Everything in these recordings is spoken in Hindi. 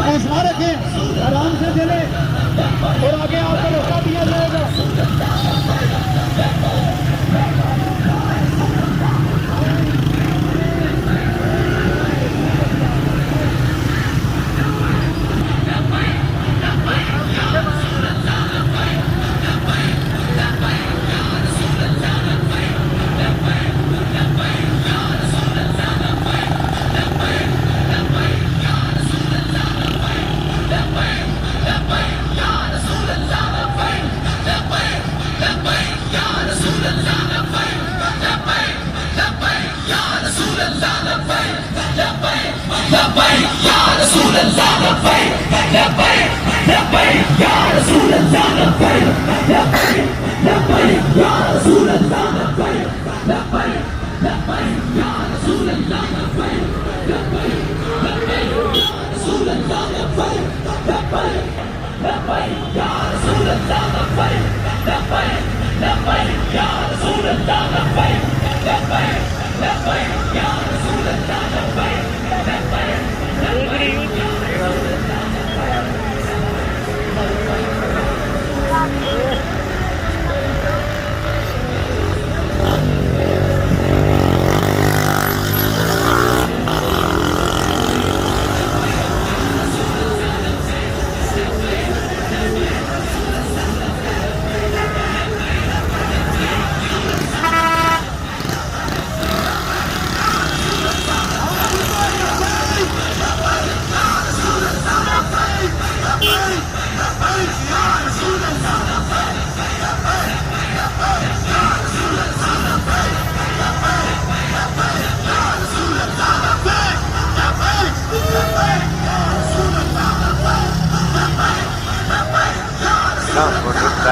हौसला रखें, आराम से चले और आगे आपको मौका दिया जाएगा।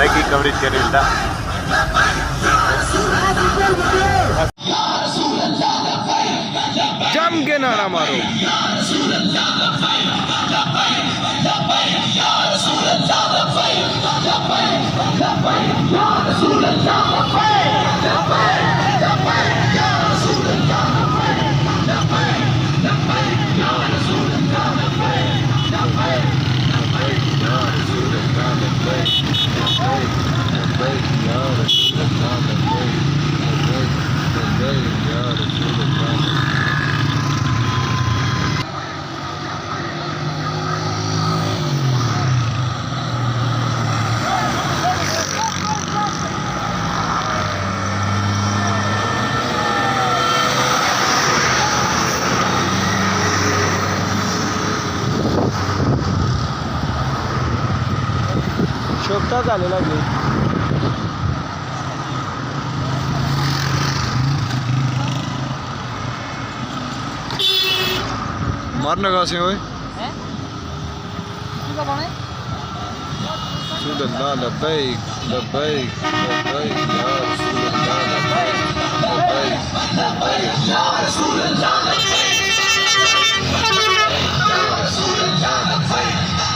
की कवरेज करेगा जम के नारा मारो। शोभता झालेला आहे मारना कहाँ से होए सुल्लाह लब्बैक लब्बैक लब्बैक या रसूलल्लाह लब्बैक लब्बैक लब्बैक या रसूलल्लाह लब्बैक या रसूलल्लाह लब्बैक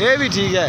ये भी ठीक है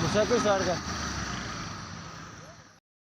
मोटरसाइकिल स्टार्ट कर